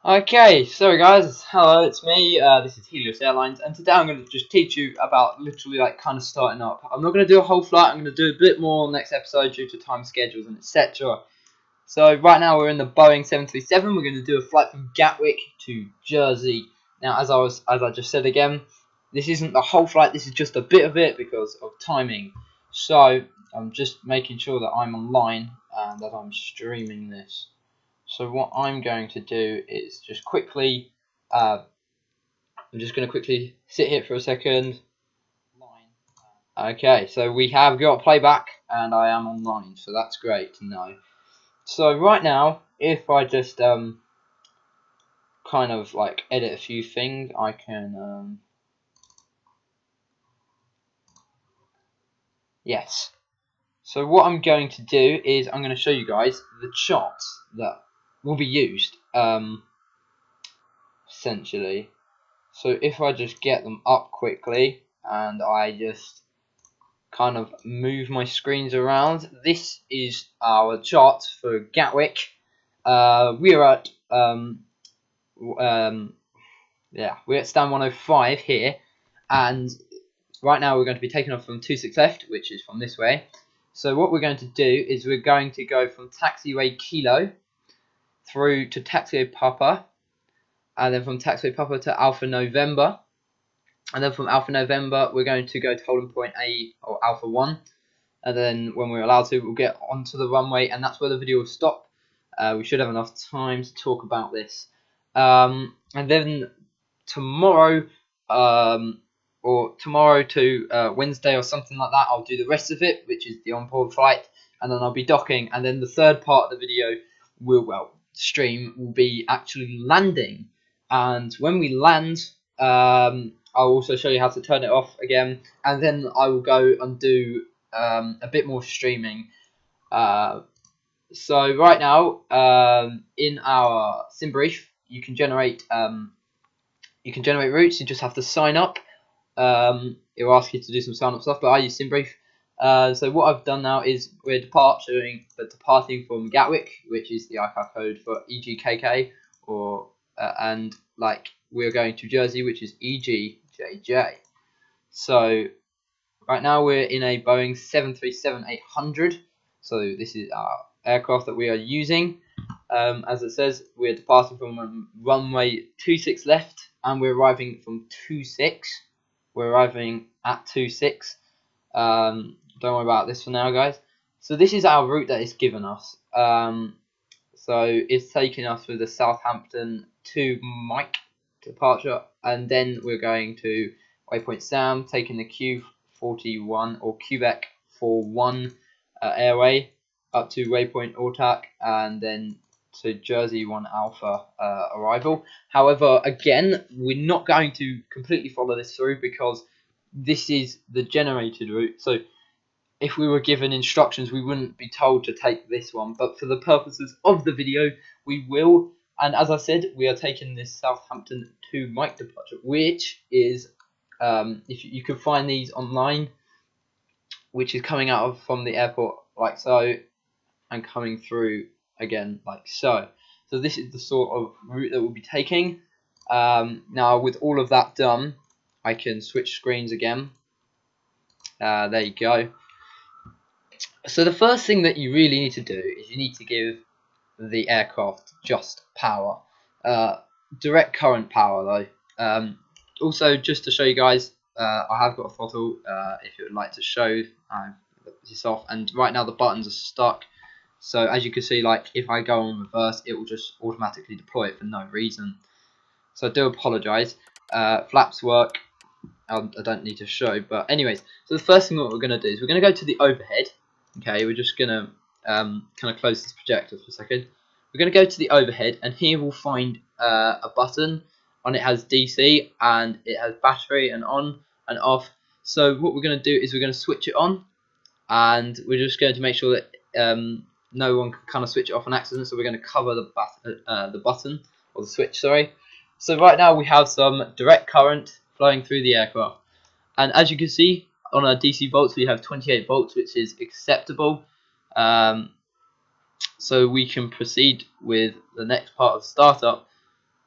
Okay, so guys, hello, it's me, this is Helios Airlines, and today I'm going to just teach you about literally like kind of starting up. I'm not going to do a whole flight, I'm going to do a bit more next episode due to time schedules and etc. So right now we're in the Boeing 737, we're going to do a flight from Gatwick to Jersey. Now as I just said again, this isn't the whole flight, this is just a bit of it because of timing. So I'm just making sure that I'm online and that I'm streaming this. So what I'm going to do is just quickly, I'm just going to quickly sit here for a second. Okay, so we have got playback and I am online, so that's great to know. So right now, if I just kind of like edit a few things, I can yes. So what I'm going to do is I'm going to show you guys the charts that will be used essentially. So if I just get them up quickly and I just kind of move my screens around, this is our chart for Gatwick. We're at we're at stand 105 here, and right now we're going to be taking off from 26 left, which is from this way. So what we're going to do is we're going to go from taxiway Kilo through to taxiway Papa, and then from taxiway Papa to Alpha November, and then from Alpha November we're going to go to holding point A or Alpha 1, and then when we're allowed to we'll get onto the runway, and that's where the video will stop. We should have enough time to talk about this, and then tomorrow or tomorrow to Wednesday or something like that, I'll do the rest of it, which is the onboard flight, and then I'll be docking, and then the third part of the video will be actually landing. And when we land, I'll also show you how to turn it off again, and then I will go and do a bit more streaming. So right now, in our sim brief, you can generate routes. You just have to sign up. It will ask you to do some sign up stuff, but I use SimBrief. So what I've done now is we're departing from Gatwick, which is the ICAR code for EGKK, or and like we're going to Jersey, which is EGJJ. So right now we're in a Boeing 737-800. So this is our aircraft that we are using. As it says, we're departing from runway 26 left, and we're arriving from 26. We're arriving at 26. Don't worry about this for now, guys. So this is our route that it's given us. So it's taking us through the Southampton to Mike departure, and then we're going to waypoint Sam, taking the Q41 or Quebec 41 airway up to waypoint Ortac, and then to Jersey 1 Alpha arrival. However, again, we're not going to completely follow this through because this is the generated route. So if we were given instructions, we wouldn't be told to take this one. But for the purposes of the video, we will. And as I said, we are taking this Southampton to Mike departure, which is, if you can find these online, which is coming out from the airport like so, and coming through again like so. So this is the sort of route that we'll be taking. Now with all of that done, I can switch screens again. There you go. So the first thing that you really need to do is you need to give the aircraft just power, direct current power though. Also, just to show you guys, I have got a throttle if you would like to show this off, and right now the buttons are stuck. So as you can see, like if I go on reverse, it will just automatically deploy it for no reason. So I do apologise. Flaps work. I don't need to show, but anyways. So the first thing what we're going to do is we're going to go to the overhead. Okay, we're just going to kind of close this projector for a second. We're going to go to the overhead, and here we'll find a button. On it has DC, and it has battery and on and off. So what we're going to do is we're going to switch it on, and we're just going to make sure that no one can kind of switch it off on accident. So we're going to cover the button or the switch, sorry. So right now we have some direct current flowing through the aircraft, and as you can see on our DC volts we have 28 volts, which is acceptable. So we can proceed with the next part of startup.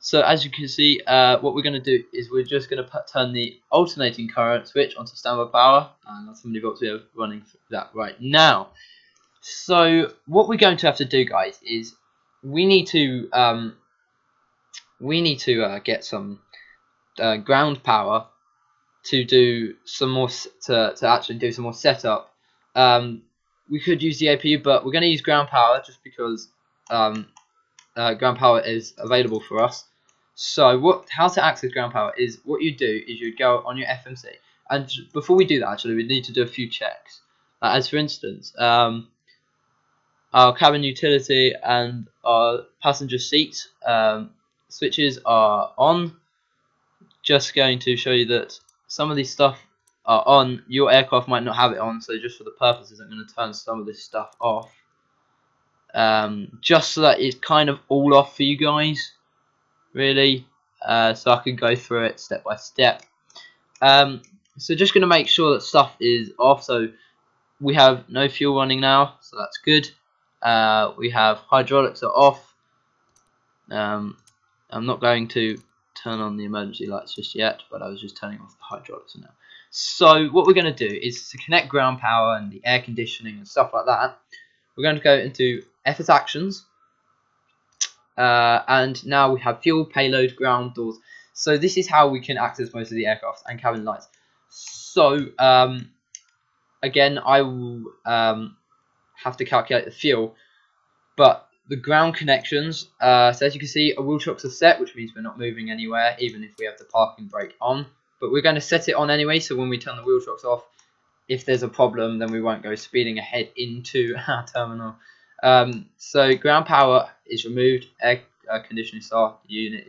So as you can see, what we're going to do is we're just going to turn the alternating current switch onto standby power, and that's how many volts we have running through that right now. So what we're going to have to do, guys, is we need to get some ground power to do some more to actually do some more setup. We could use the APU, but we're going to use ground power just because ground power is available for us. So how to access ground power is what you do is you go on your FMC, and before we do that, actually, we need to do a few checks. As for instance, our cabin utility and our passenger seat switches are on. Just going to show you that some of these stuff are on. Your aircraft might not have it on, so just for the purposes, I'm going to turn some of this stuff off, just so that it's kind of all off for you guys, really, so I can go through it step by step. So just going to make sure that stuff is off. So we have no fuel running now, so that's good. We have hydraulics are off. I'm not going to turn on the emergency lights just yet, but I was just turning off the hydraulics now. So what we're going to do is to connect ground power and the air conditioning and stuff like that. We're going to go into FS Actions, and now we have fuel, payload, ground doors. So this is how we can access most of the aircraft and cabin lights. So again, I will have to calculate the fuel, but the ground connections, so as you can see, our wheel chocks are set, which means we're not moving anywhere, even if we have the parking brake on. But we're going to set it on anyway, so when we turn the wheel chocks off, if there's a problem, then we won't go speeding ahead into our terminal. So ground power is removed, air conditioning unit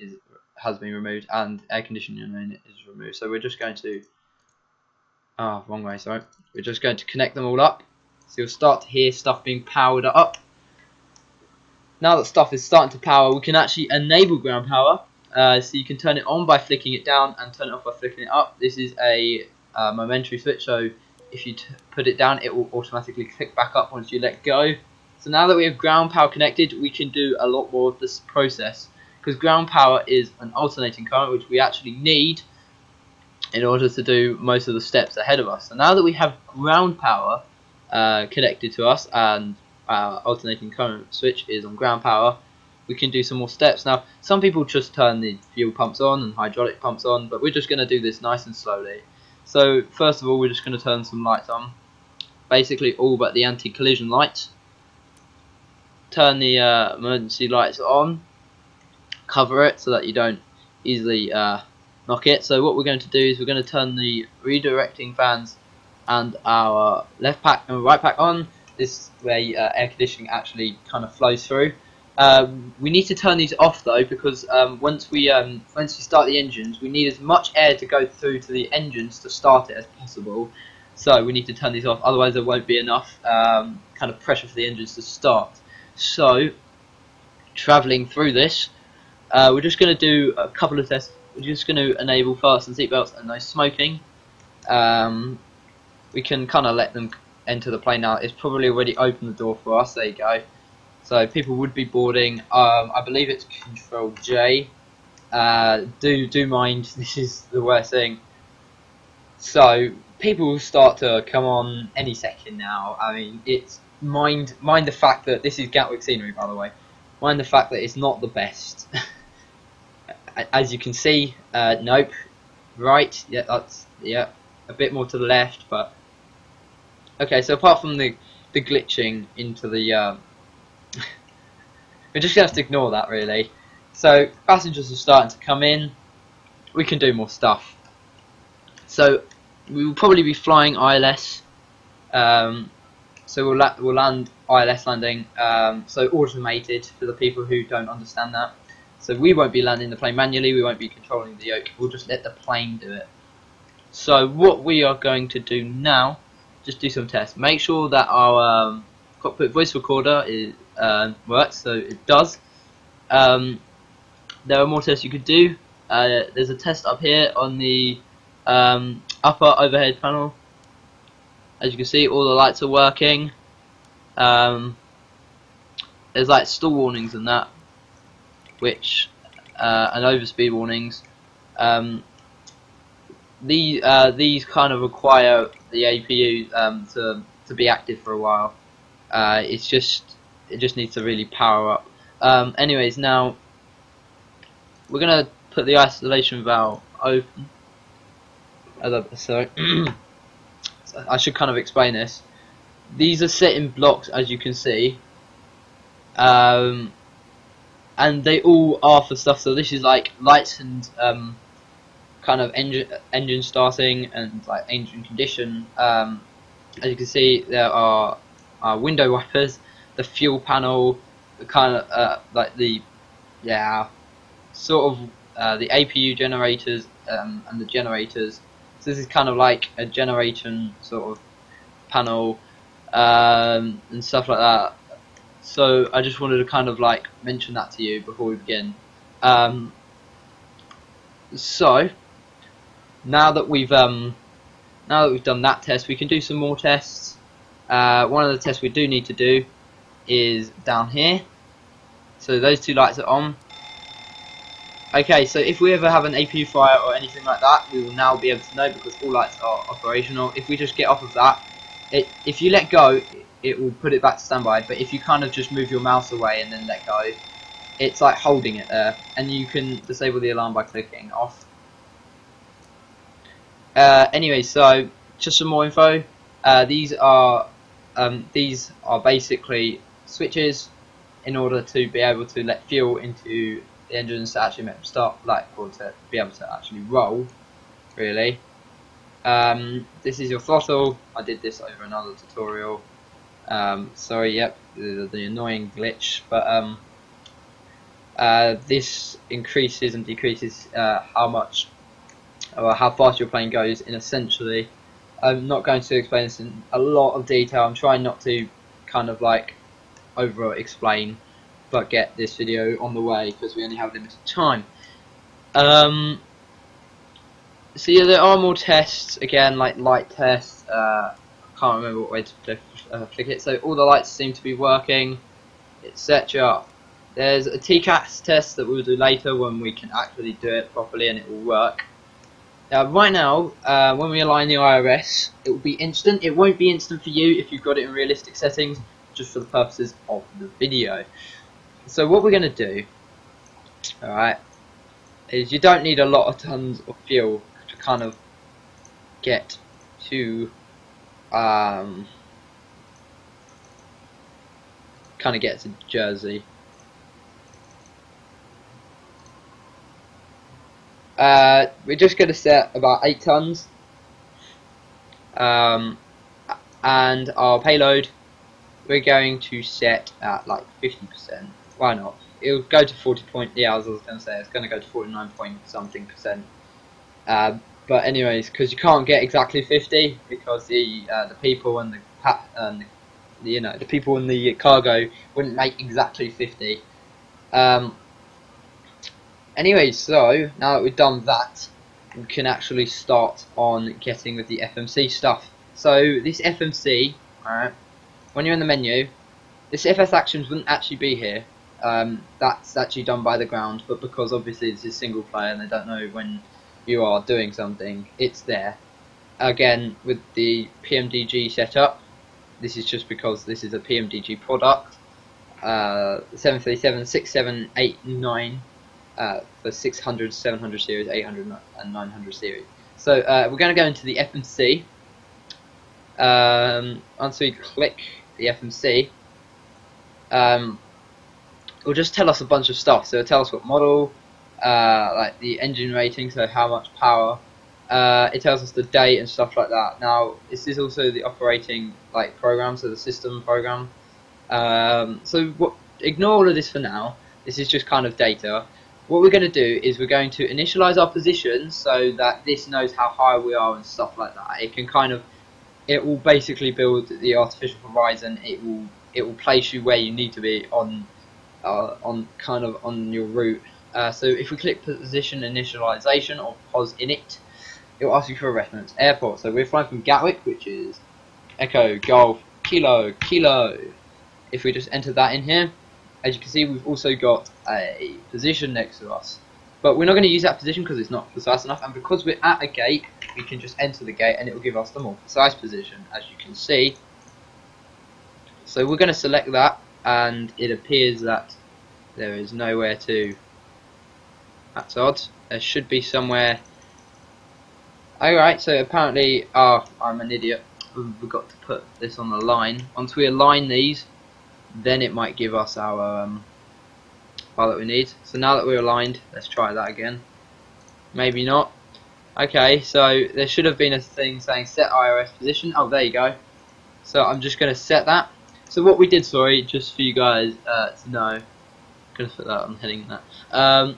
has been removed, and air conditioning unit is removed. So we're just going to, wrong way, sorry. We're just going to connect them all up. So you'll start to hear stuff being powered up. Now that stuff is starting to power, we can actually enable ground power. So you can turn it on by flicking it down and turn it off by flicking it up. This is a momentary switch, so if you put it down, it will automatically click back up once you let go. So now that we have ground power connected, we can do a lot more of this process, because ground power is an alternating current, which we actually need in order to do most of the steps ahead of us. So now that we have ground power connected to us, and our alternating current switch is on ground power, we can do some more steps. Now, some people just turn the fuel pumps on and hydraulic pumps on, but we're just going to do this nice and slowly. So first of all, we're just going to turn some lights on, basically all but the anti-collision lights. Turn the emergency lights on, cover it so that you don't easily knock it. So what we're going to do is we're going to turn the redirecting fans and our left pack and right pack on. This way air conditioning actually kind of flows through. We need to turn these off though, because once we start the engines, we need as much air to go through to the engines to start it as possible. So we need to turn these off, otherwise there won't be enough kind of pressure for the engines to start. So travelling through this, we're just going to do a couple of tests. We're just going to enable fasten seatbelts and no smoking. We can kind of let them enter the plane now. It's probably already opened the door for us. There you go. So people would be boarding. I believe it's Control J. Do mind, this is the worst thing. So people will start to come on any second now. I mean, it's mind the fact that this is Gatwick scenery, by the way. Mind the fact that it's not the best. As you can see, nope. Right, yeah, that's a bit more to the left, but okay. So apart from the glitching into the we're just going to have to ignore that, really. So passengers are starting to come in. We can do more stuff. So we will probably be flying ILS. So we'll land ILS landing. So automated for the people who don't understand that. So we won't be landing the plane manually. We won't be controlling the yoke. We'll just let the plane do it. So what we are going to do now, just do some tests. Make sure that our cockpit voice recorder works, so it does. There are more tests you could do. There's a test up here on the upper overhead panel. As you can see, all the lights are working. There's like stall warnings and that, which and overspeed warnings. These kind of require the APU to be active for a while. It just needs to really power up. Anyways, now we're gonna put the isolation valve open. Sorry, I should kind of explain this. These are set in blocks, as you can see, and they all are for stuff. So this is like lights and kind of engine starting and like engine condition. As you can see, there are window wipers, the fuel panel, the kind of like the sort of the APU generators and the generators. So this is kind of like a generation sort of panel and stuff like that. So I just wanted to kind of like mention that to you before we begin. So now that we've done that test, we can do some more tests. One of the tests we do need to do is down here. So those two lights are on. Okay, so if we ever have an APU fire or anything like that, we will now be able to know because all lights are operational. If we just get off of that, if you let go, it will put it back to standby. But if you kind of just move your mouse away and then let go, it's like holding it there, and you can disable the alarm by clicking off. Anyway, so just some more info. These are basically switches in order to be able to let fuel into the engines to actually make them start, or to be able to actually roll, really. This is your throttle. I did this over another tutorial. Sorry, yep, the annoying glitch, but this increases and decreases how much or how fast your plane goes. In essentially, I'm not going to explain this in a lot of detail. I'm trying not to kind of like over explain, but get this video on the way because we only have limited time. So yeah, there are more tests again, like light tests. I can't remember what way to click it. So all the lights seem to be working, etc. There's a TCAS test that we'll do later when we can actually do it properly and it will work. Right now, when we align the IRS, it will be instant. It won't be instant for you if you've got it in realistic settings, just for the purposes of the video. So what we're going to do, alright, is you don't need a lot of tons of fuel to kind of get to Jersey. We're just going to set about 8 tons, and our payload we're going to set at like 50%. Why not? It'll go to 40 point. Yeah, I was going to say it's going to go to 49 point something percent. But anyways, because you can't get exactly 50 because the people and the people in the cargo wouldn't make exactly 50. Anyway, so now that we've done that, we can actually start on getting with the FMC stuff. So this FMC, alright, when you're in the menu, this FS actions wouldn't actually be here. That's actually done by the ground, but because obviously this is single player and they don't know when you are doing something, it's there. Again, with the PMDG setup, this is just because this is a PMDG product. 737, 6, 7, 8, 9 for 600, 700 series, 800 and 900 series. So we're going to go into the FMC. Once we click the FMC, it'll just tell us a bunch of stuff. So it'll tell us what model, like the engine rating, so how much power. It tells us the date and stuff like that. Now this is also the operating program, so the system program. So ignore all of this for now. This is just kind of data. What we're going to do is we're going to initialize our position so that this knows how high we are and stuff like that. It will basically build the artificial horizon. It will place you where you need to be on your route. So if we click position initialization or pos init, it will ask you for a reference airport. So we're flying from Gatwick, which is Echo Golf Kilo Kilo. If we just enter that in here, as you can see, we've also got a position next to us. But we're not going to use that position because it's not precise enough, and because we're at a gate, we can just enter the gate and it will give us the more precise position, as you can see. So we're going to select that, and it appears that there is nowhere to. That's odd. There should be somewhere. Alright, so apparently, I'm an idiot. We've got to put this on the line. Once we align these, then it might give us our file that we need. So now that we're aligned, let's try that again. Maybe not. Okay, so there should have been a thing saying set IRS position. Oh, there you go. So I'm just going to set that. So what we did, sorry, just for you guys to know, I'm going to put that on heading that.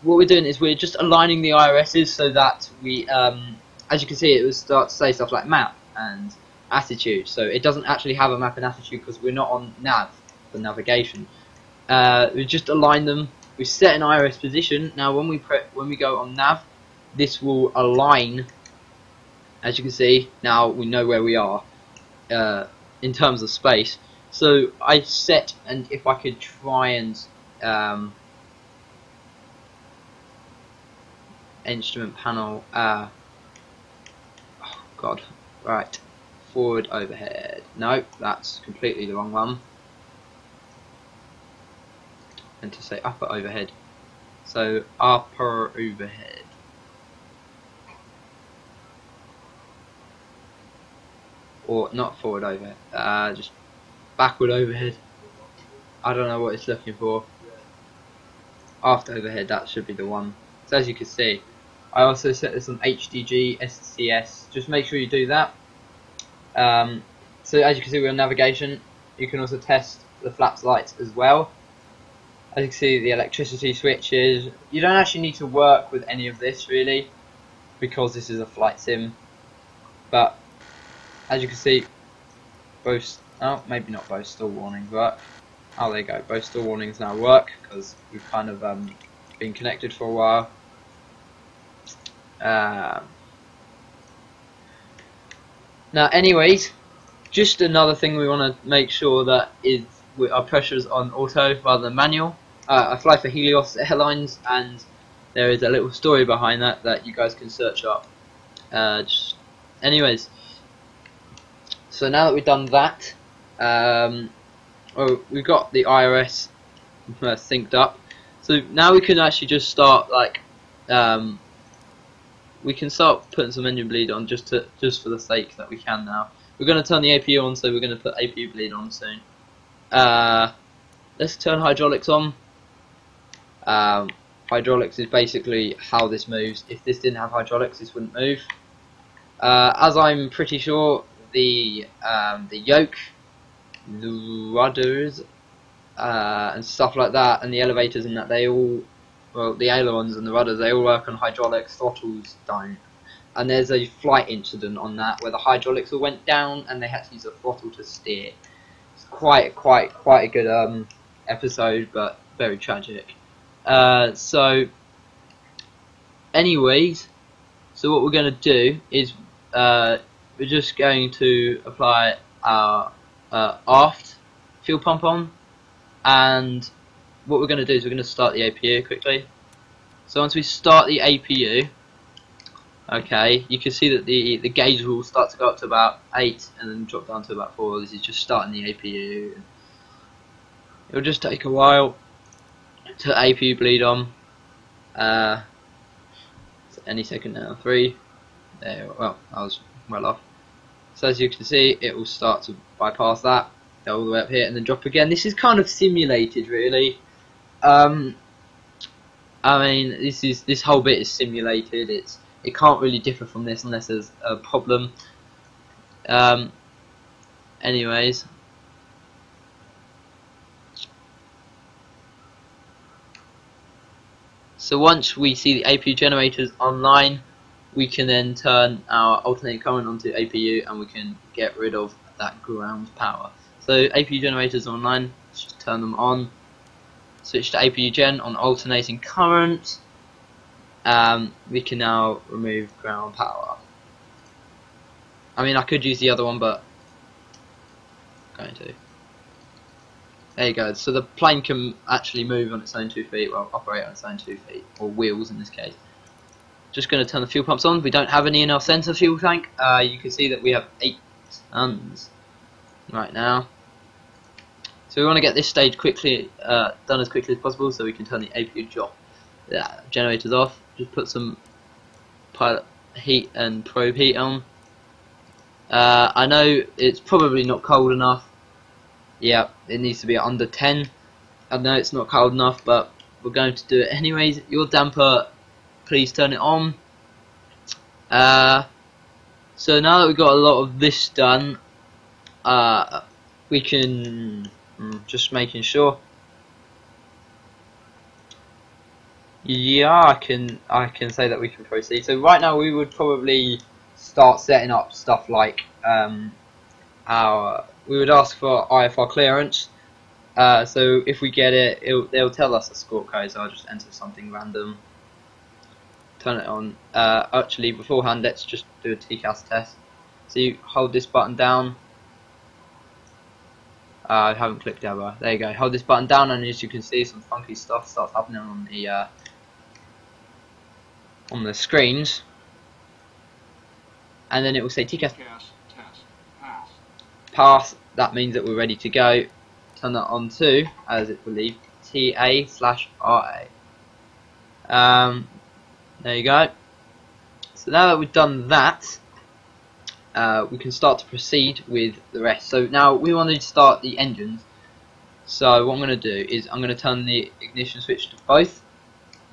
What we're doing is we're just aligning the IRSs so that we, as you can see, it will start to say stuff like map and attitude. So it doesn't actually have a map and attitude because we're not on nav for navigation. We just align them. We set an IRS position. Now when we go on nav, this will align. As you can see, now we know where we are in terms of space. So I set, and if I could try and instrument panel, oh god, right, forward overhead, no, that's completely the wrong one, and to say upper overhead, so upper overhead, or not forward overhead, just backward overhead, I don't know what it's looking for, after overhead, that should be the one. So as you can see, I also set this on HDG, SCS, just make sure you do that. So as you can see, we're on navigation. You can also test the flaps lights as well. As you can see, the electricity switches. You don't actually need to work with any of this really, because this is a flight sim. But as you can see, both, oh maybe not both stall warnings work. Oh there you go, both stall warnings now work, because we've kind of been connected for a while. Now anyways, just another thing we want to make sure that is our pressure's on auto rather than manual. I fly for Helios Airlines, and there is a little story behind that that you guys can search up. Anyways, so now that we've done that, we've got the IRS synced up, so now we can actually just start like we can start putting some engine bleed on just for the sake that we can now. We're going to turn the APU on, so we're going to put APU bleed on soon. Let's turn hydraulics on. Hydraulics is basically how this moves. If this didn't have hydraulics, this wouldn't move. As I'm pretty sure, the yoke, the rudders, and stuff like that, and the elevators and that, they all, well, the ailerons and the rudders, they all work on hydraulics, throttles don't. And there's a flight incident on that where the hydraulics all went down and they had to use a throttle to steer. It's quite a good episode, but very tragic. So anyways, so what we're going to do is we're just going to apply our aft fuel pump on, and what we're going to do is we're going to start the APU quickly. So once we start the APU, okay, you can see that the gauge will start to go up to about 8 and then drop down to about 4. This is just starting the APU. It'll just take a while to APU bleed on. So any second now. 3. There. Well, I was well off. So as you can see, it will start to bypass that, go all the way up here, and then drop again. This is kind of simulated, really. I mean, this whole bit is simulated. It can't really differ from this unless there's a problem. Anyways, so once we see the APU generators online, we can then turn our alternating current onto APU and we can get rid of that ground power. So APU generators online, let's just turn them on. Switch to APU gen on alternating current. We can now remove ground power. I mean, I could use the other one, but I'm going to. There you go. So the plane can actually move on its own 2 feet, well, operate on its own 2 feet, or wheels in this case. Just going to turn the fuel pumps on. We don't have any in our centre fuel tank. You can see that we have 8 tons right now. So we want to get this stage quickly done as quickly as possible, so we can turn the APU generators off. Just put some pilot heat and probe heat on. I know it's probably not cold enough. Yeah, it needs to be under 10. I know it's not cold enough, but we're going to do it anyways. Your damper, please turn it on. So now that we've got a lot of this done, we can just making sure. Yeah, I can say that we can proceed. So right now we would probably start setting up stuff like we would ask for IFR clearance. So if we get it, they'll tell us a score code. So I'll just enter something random. Turn it on. Actually, beforehand, let's just do a TCAS test. So you hold this button down. I haven't clicked ever. There you go. Hold this button down, and as you can see, some funky stuff starts happening on the screens. And then it will say TCAS test pass. Pass. That means that we're ready to go. Turn that on to, as it will leave, TA/RA. There you go. So now that we've done that, we can start to proceed with the rest. So now we want to start the engines. So what I'm going to do is I'm going to turn the ignition switch to both.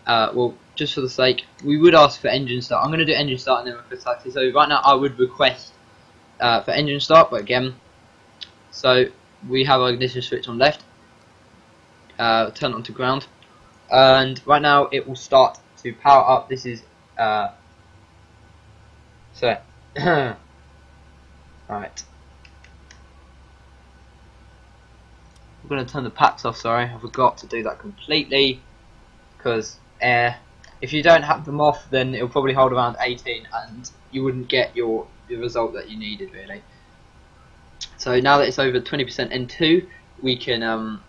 Well, just for the sake, we would ask for engine start. I'm going to do engine start and then request taxi. So right now I would request for engine start, but again, so we have our ignition switch on left. Turn it on to ground, and right now it will start to power up. This is so right. I'm going to turn the packs off. Sorry, I forgot to do that completely because air. If you don't have them off, then it'll probably hold around 18, and you wouldn't get the result that you needed really. So now that it's over 20% N2, we can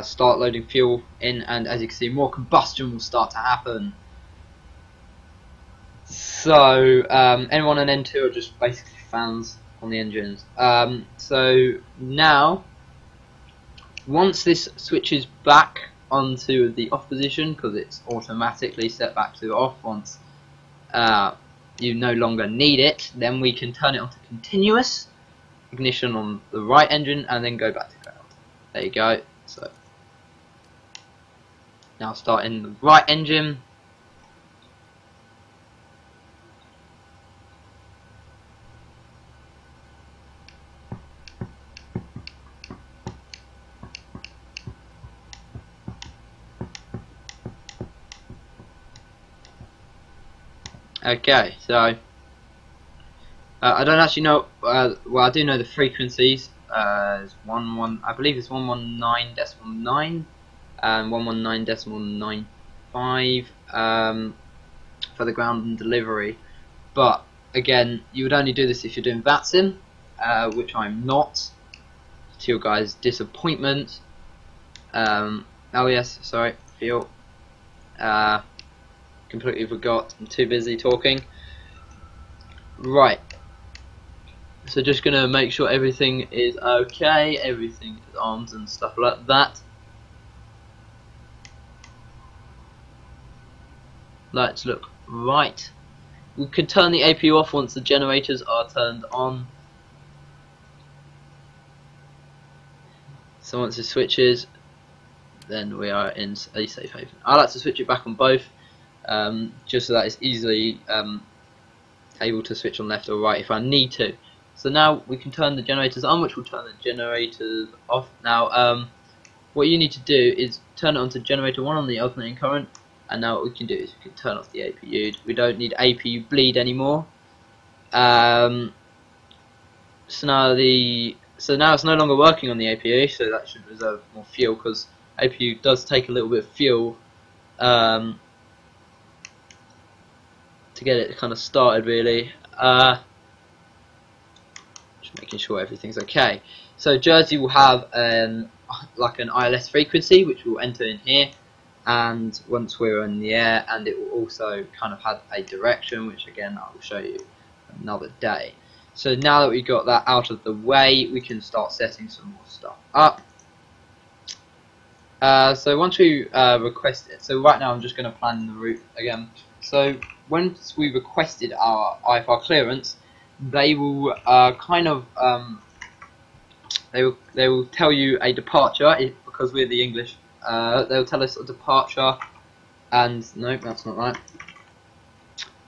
start loading fuel in, and as you can see, more combustion will start to happen. So N1 and N2 are just basically fans on the engines. So now, once this switches back onto the off position, because it's automatically set back to off once you no longer need it, then we can turn it onto continuous ignition on the right engine and then go back to ground. There you go. So now starting the right engine. Okay, so I don't actually know. Well, I do know the frequencies. It's I believe it's 119.9 and 119.95 for the ground and delivery. But again, you would only do this if you're doing VATSIM, which I'm not. To your guys' disappointment. Oh yes, sorry, fuel. Completely forgot. I'm too busy talking. Right. So just gonna make sure everything is okay, everything is armed and stuff like that. Let's look right. We could turn the APU off once the generators are turned on. So once it switches, then we are in a safe haven. I like to switch it back on both, just so that it's easily able to switch on left or right if I need to. So now we can turn the generators on, which will turn the generators off. Now what you need to do is turn it on to generator 1 on the alternating current, and now what we can do is we can turn off the APU. We don't need APU bleed anymore. So now it's no longer working on the APU, so that should reserve more fuel, because APU does take a little bit of fuel to get it kind of started really. Just making sure everything's okay. So Jersey will have like an ILS frequency, which we'll enter in here, and once we're in the air, and it will also kind of have a direction, which again I will show you another day. So now that we've got that out of the way, we can start setting some more stuff up. So once we request it, so right now I'm just going to plan the route again. So once we requested our IFR clearance, they will they will tell you a departure because we're the English. They'll tell us a departure, and no, that's not right.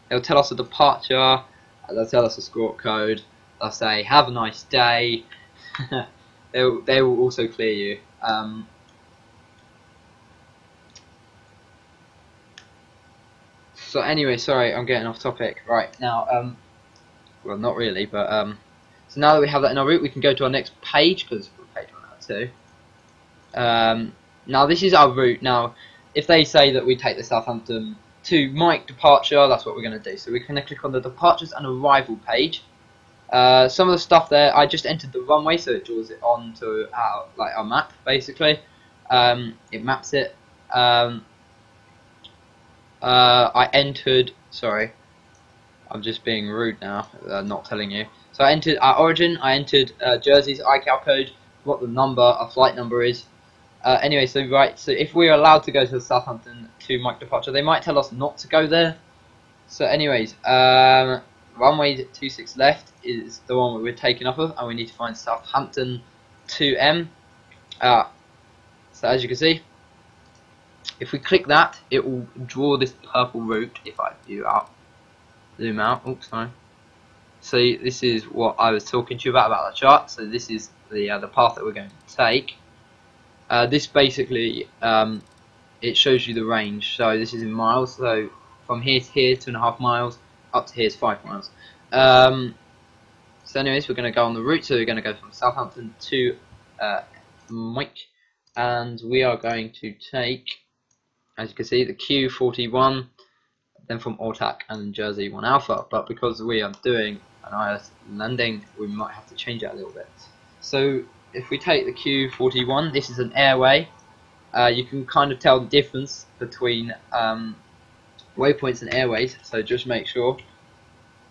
They'll tell us a departure. They'll tell us a escort code. They'll say have a nice day. They will also clear you. So anyway, sorry, I'm getting off topic. Right now, well, not really, but so now that we have that in our route, we can go to our next page because we're page 102. Now this is our route. Now, if they say that we take the Southampton to Mike departure, that's what we're going to do. So we're going to click on the departures and arrival page. Some of the stuff there, I just entered the runway, so it draws it onto our map basically. It maps it. I entered. Sorry, I'm just being rude now, not telling you. So I entered our origin. I entered Jersey's ICAO code, what the number, our flight number is. Anyway, so if we're allowed to go to Southampton to Mike departure, they might tell us not to go there. So anyways, runway 26 left is the one we're taking off of, and we need to find Southampton 2M. So as you can see, if we click that, it will draw this purple route. If I zoom out, oops, sorry. So this is what I was talking to you about the chart. So this is the path that we're going to take. This basically it shows you the range. So this is in miles. So from here to here, 2.5 miles. Up to here is 5 miles. So anyways, we're going to go on the route. So we're going to go from Southampton to Mike, and we are going to take, as you can see, the Q41, then from Ortac and Jersey 1 Alpha. But because we are doing an ILS landing, we might have to change it a little bit. So if we take the Q41, this is an airway. You can kind of tell the difference between waypoints and airways, so just make sure.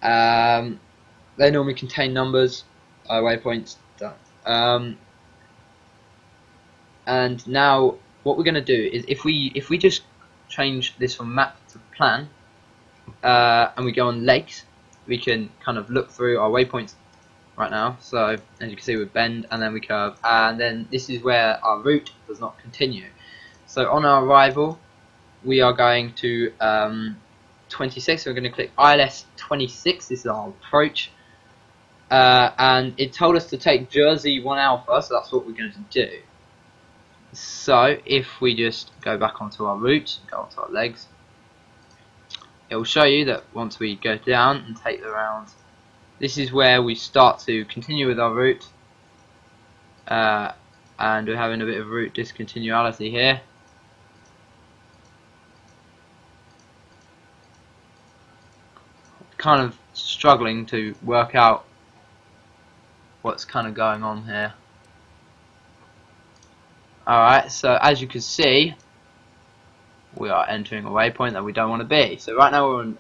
They normally contain numbers, waypoints. And now what we're going to do is if we just change this from map to plan, and we go on legs, we can kind of look through our waypoints right now. So as you can see, we bend and then we curve, and then this is where our route does not continue. So on our arrival, we are going to 26. So we're going to click ILS 26. This is our approach, and it told us to take Jersey 1 Alpha, so that's what we're going to do. So if we just go back onto our route, go onto our legs, it will show you that once we go down and take the round, this is where we start to continue with our route, and we're having a bit of route discontinuality here. Kind of struggling to work out what's kind of going on here. Alright, so as you can see, we are entering a waypoint that we don't want to be. So right now we're on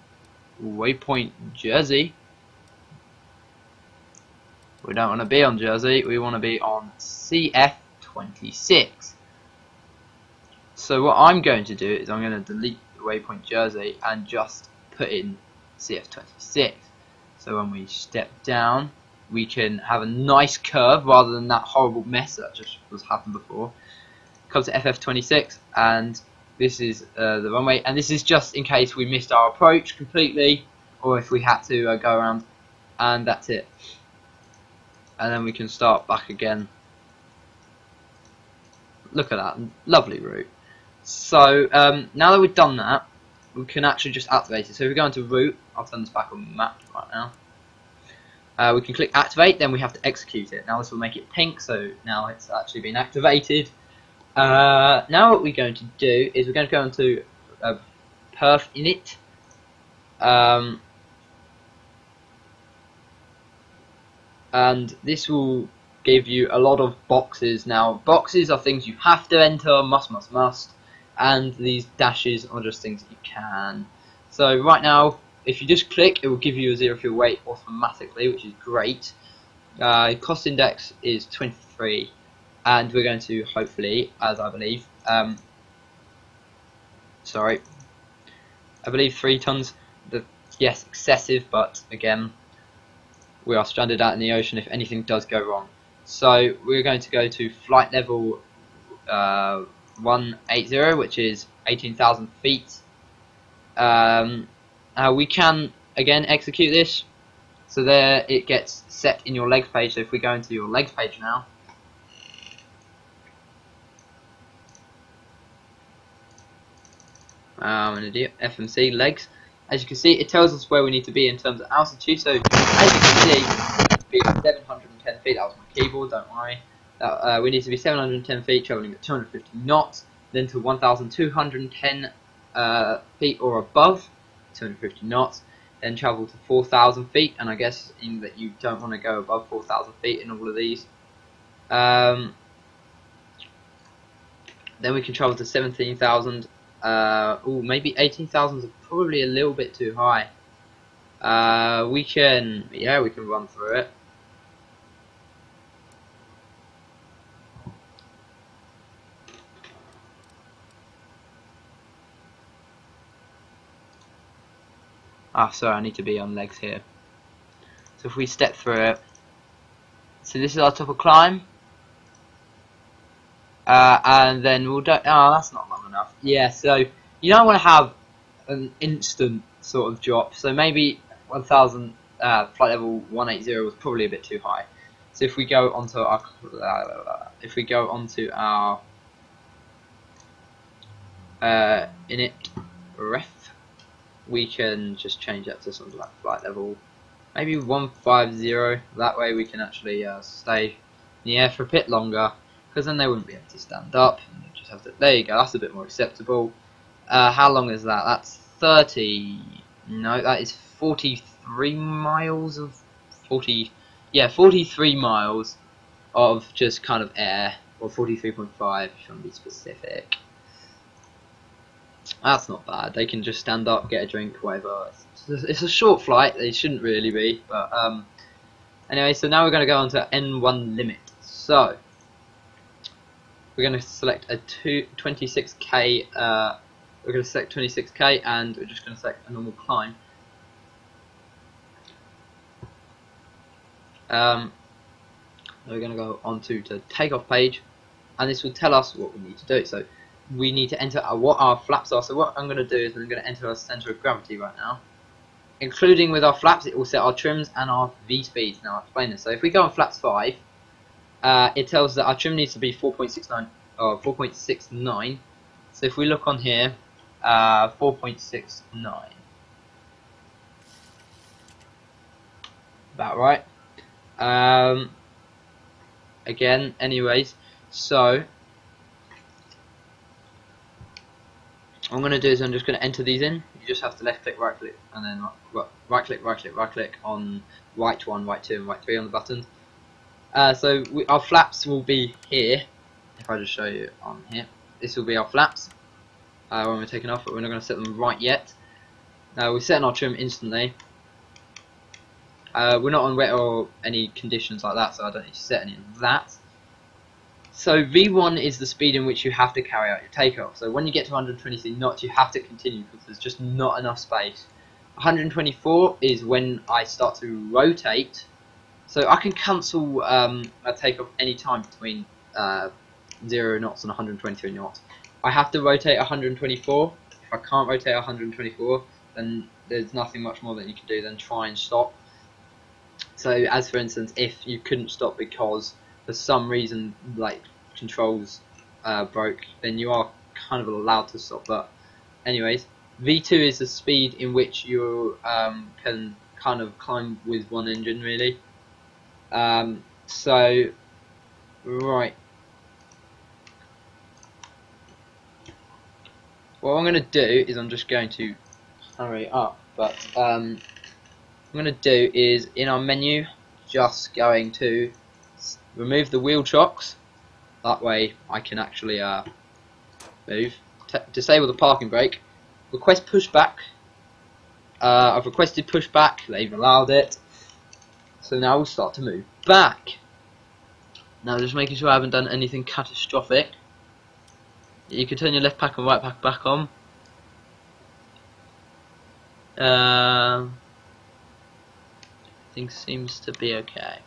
waypoint Jersey. We don't want to be on Jersey, we want to be on CF26. So what I'm going to do is I'm going to delete the waypoint Jersey and just put in CF26. So when we step down, we can have a nice curve rather than that horrible mess that just was happened before. Come to FF26, and this is the runway, and this is just in case we missed our approach completely, or if we had to go around, and that's it. And then we can start back again. Look at that, lovely route. So now that we've done that, we can actually just activate it. So if we go into route, I'll turn this back on map right now. We can click activate, then we have to execute it. Now this will make it pink, so now it's actually been activated. Now what we're going to do is we're going to go into perf init. and this will give you a lot of boxes. Now, boxes are things you have to enter, must, and these dashes are just things that you can. So right now, if you just click, it will give you a 0 fuel weight automatically, which is great. Cost index is 23, and we're going to hopefully, as I believe, sorry, I believe 3 tons. Yes, excessive, but again, we are stranded out in the ocean if anything does go wrong. So we're going to go to flight level 180, which is 18,000 feet. We can again execute this. So there it gets set in your legs page. So if we go into your legs page now, an idiot, FMC legs. As you can see, it tells us where we need to be in terms of altitude. So as you can see, we need to be at 710 feet. That was my keyboard, don't worry. We need to be 710 feet, travelling at 250 knots, then to 1,210 feet or above, 250 knots, then travel to 4,000 feet, and I guess in that you don't want to go above 4,000 feet in all of these. Then we can travel to 17,000. Maybe 18,000 is probably a little bit too high. We can run through it. Sorry, I need to be on legs here. So if we step through it, so this is our top of climb, and then we'll do. Oh, that's not long enough. Yeah, so you don't want to have an instant sort of drop. So maybe 1,000 flight level 180 was probably a bit too high. So if we go onto our init ref, we can just change that to something like flight level maybe 150. That way we can actually stay in the air for a bit longer, because then they wouldn't be able to stand up. And just have to, there you go, that's a bit more acceptable. How long is that? That's 30. No, that is 43 miles of 43 miles of just kind of air, or 43.5 if you want to be specific. That's not bad. They can just stand up, get a drink, whatever. It's a short flight. They shouldn't really be, but anyway. So now we're going to go on to N1 limit. So we're going to select a 26k. We're going to select 26k, and we're just going to select a normal climb. We're going to go on to takeoff page, and this will tell us what we need to do. So we need to enter what our flaps are. So what I'm going to do is I'm going to enter our center of gravity right now. Including with our flaps, it will set our trims and our V speeds. Now I'll explain this. So if we go on flaps 5, it tells us that our trim needs to be 4.69 or 4.69. So if we look on here, 4.69. About right. Again, anyways, so what I'm going to do is I'm just going to enter these in. You just have to left click, right click, and then right click on right 1, right 2, and right 3 on the buttons. So our flaps will be here. If I just show you on here, this will be our flaps when we're taking off, but we're not going to set them right yet. We're setting our trim instantly. We're not on wet or any conditions like that, so I don't need to set any of that. So V1 is the speed in which you have to carry out your takeoff. So when you get to 123 knots, you have to continue because there's just not enough space. 124 is when I start to rotate. So I can cancel a takeoff any time between 0 knots and 123 knots. I have to rotate 124. If I can't rotate 124, then there's nothing much more that you can do than try and stop. So as for instance, if you couldn't stop because for some reason like controls broke, then you are kind of allowed to stop. But anyways, V2 is the speed in which you can kind of climb with one engine really. So right, what I'm going to do is I'm just going to hurry up, but what I'm going to do is in our menu, just going to remove the wheel chocks. That way I can actually move. Disable the parking brake. Request pushback. I've requested pushback. They've allowed it. So now we'll start to move back. Now just making sure I haven't done anything catastrophic. You can turn your left pack and right pack back on. Things seems to be okay.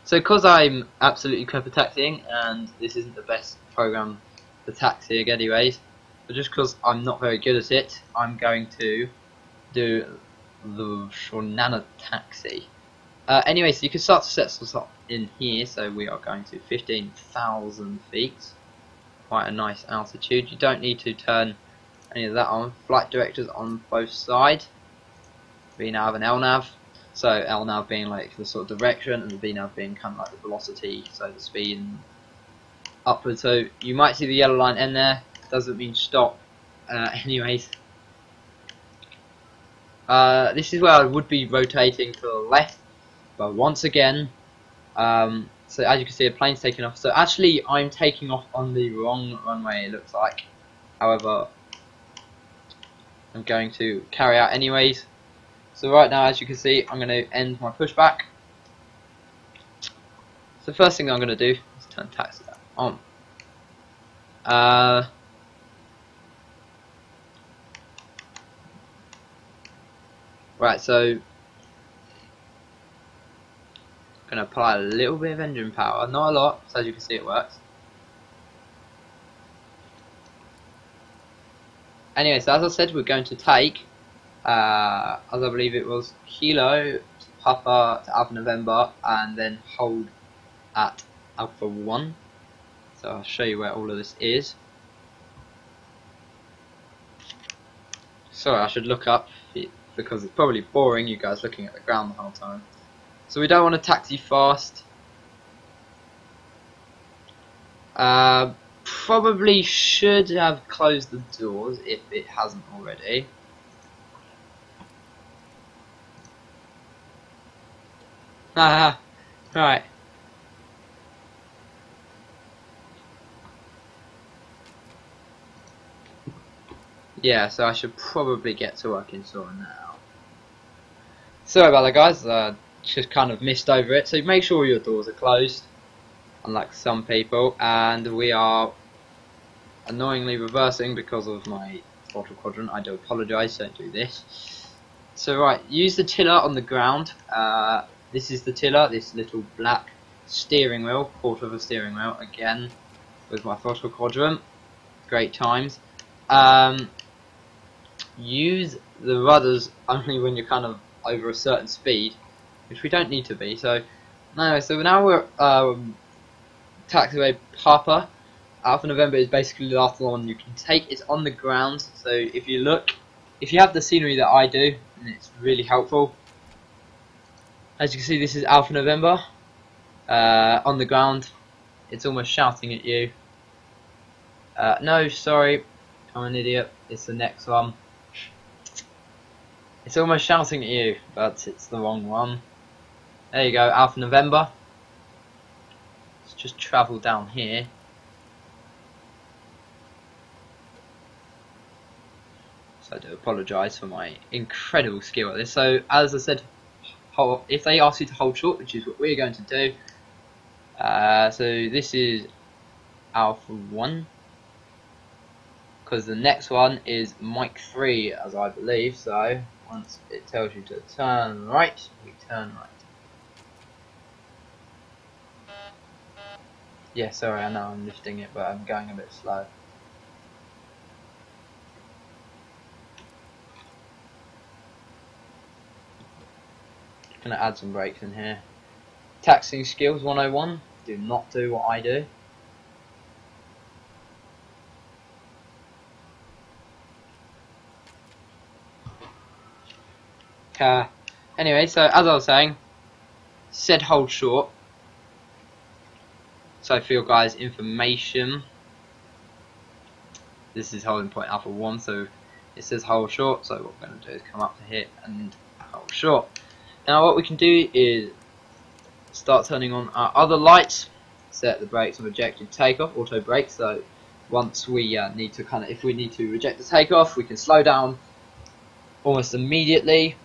So because I'm absolutely crap at taxiing, and this isn't the best program for taxiing anyways, but just because I'm not very good at it, I'm going to do the Shornana taxi. Anyway, so you can start to set stuff up in here. So we are going to 15,000 feet, quite a nice altitude. You don't need to turn any of that on. Flight directors on both sides. VNav and LNav. So LNav being like the sort of direction, and the VNav being kind of like the velocity, so the speed and upwards. So you might see the yellow line end there. Doesn't mean stop. Anyways, this is where I would be rotating to the left, but once again, so as you can see, the plane's taking off. So actually, I'm taking off on the wrong runway. It looks like. However, I'm going to carry out anyways. So right now, as you can see, I'm going to end my pushback. So the first thing I'm going to do is turn taxi on. Right, so I'm going to apply a little bit of engine power, not a lot, so as you can see it works. Anyway, so as I said, we're going to take, as I believe it was, Kilo to Papa to Alpha November, and then hold at Alpha 1. So I'll show you where all of this is. Sorry, I should look up, because it's probably boring you guys looking at the ground the whole time. So we don't want to taxi fast. Probably should have closed the doors if it hasn't already. Right. Yeah, so I should probably get to work in Sora now. Sorry about that, guys. Just kind of missed over it. So make sure your doors are closed, unlike some people. And we are annoyingly reversing because of my throttle quadrant. I do apologise. Don't do this. So right, use the tiller on the ground. This is the tiller. This little black steering wheel, quarter of a steering wheel. Again, with my throttle quadrant. Great times. Use the rudders only when you're kind of over a certain speed, which we don't need to be. So anyway, so now we're taxiway Papa. Alpha November is basically the last one you can take. It's on the ground, so if you look, if you have the scenery that I do, and it's really helpful. As you can see, this is Alpha November on the ground. It's almost shouting at you. No, sorry, I'm an idiot. It's the next one. It's almost shouting at you, but it's the wrong one. There you go, Alpha November. Let's just travel down here. So I do apologise for my incredible skill at this. So as I said, if they ask you to hold short, which is what we're going to do. So this is Alpha 1. Because the next one is Mike 3, as I believe. So once it tells you to turn right, we turn right. Yeah, sorry, I know I'm lifting it, but I'm going a bit slow. Gonna add some brakes in here. Taxiing skills 101. Do not do what I do. Anyway, so as I was saying, said hold short. So for your guys' information, this is holding point Alpha 1, so it says hold short, so what we're going to do is come up to here and hold short. Now what we can do is start turning on our other lights, set the brakes on rejected takeoff, auto brake. So once we need to if we need to reject the takeoff, we can slow down almost immediately.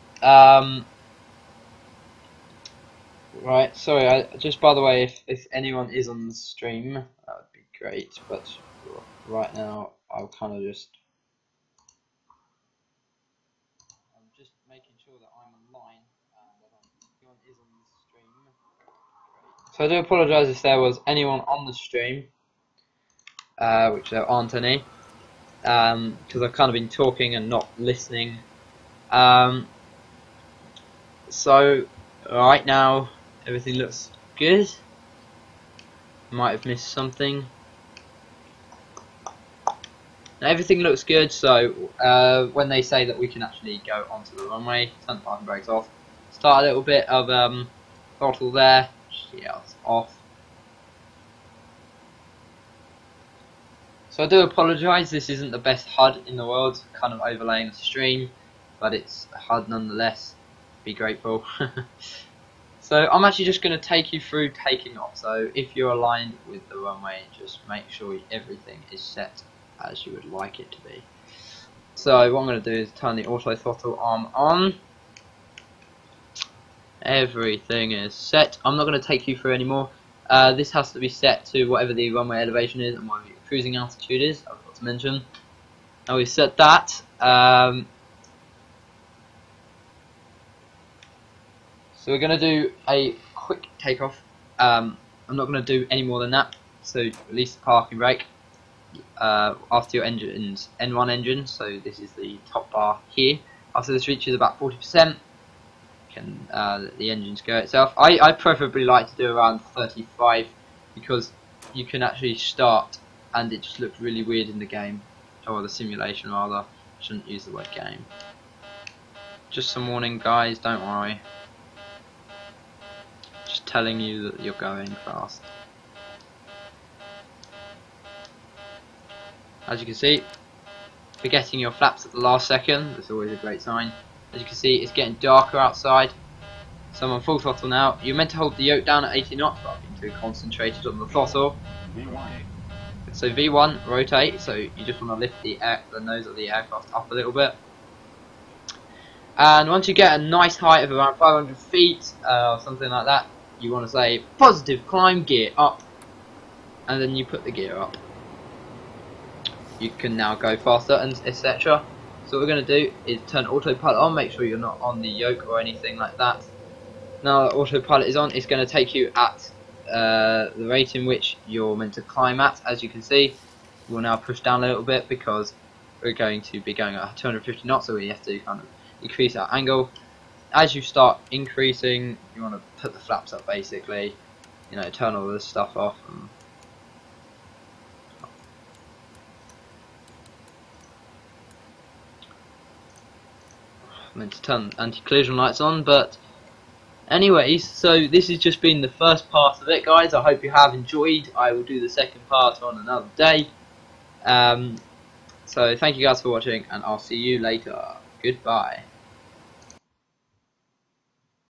Right, sorry, just by the way, if anyone is on the stream, that would be great, but right now I'm just making sure that I'm online and that anyone is on the stream. Great. So I do apologise if there was anyone on the stream, which there aren't any, because I've kind of been talking and not listening. So right now everything looks good. Might have missed something. Now everything looks good, so when they say that we can actually go onto the runway, turn the parking brakes off, start a little bit of throttle there, yeah, it's off. So I do apologise, this isn't the best HUD in the world, kind of overlaying the stream, but it's a HUD nonetheless, be grateful. So I'm actually just going to take you through taking off, so if you're aligned with the runway, just make sure everything is set as you would like it to be. So what I'm going to do is turn the auto throttle arm on. Everything is set. I'm not going to take you through anymore. This has to be set to whatever the runway elevation is and whatever your cruising altitude is, I forgot to mention. Now we've set that. So we're going to do a quick takeoff. I'm not going to do any more than that. So release the parking brake after your engine's N1 engine. So this is the top bar here. After this reaches about 40%, can let the engines go itself. I preferably like to do around 35 because you can actually start and it just looks really weird in the game, or the simulation rather. I shouldn't use the word game. Just some warning, guys. Don't worry. Just telling you that you're going fast. As you can see, forgetting your flaps at the last second, that's always a great sign. As you can see, it's getting darker outside, so I'm on full throttle now. You're meant to hold the yoke down at 80 knots, but I've been too concentrated on the throttle. V1. So V1, rotate, so you just want to lift the nose of the aircraft up a little bit. And once you get a nice height of around 500 feet, or something like that, you want to say positive climb, gear up, and then you put the gear up. You can now go faster and etc. So what we're going to do is turn autopilot on, make sure you're not on the yoke or anything like that. Now that autopilot is on, it's going to take you at the rate in which you're meant to climb at. As you can see, we'll now push down a little bit because we're going to be going at 250 knots, so we have to kind of increase our angle. As you start increasing, you want to put the flaps up basically, you know, turn all this stuff off. And I meant to turn anti-collision lights on, but anyways, so this has just been the first part of it, guys. I hope you have enjoyed. I will do the second part on another day. So thank you guys for watching, and I'll see you later. Goodbye.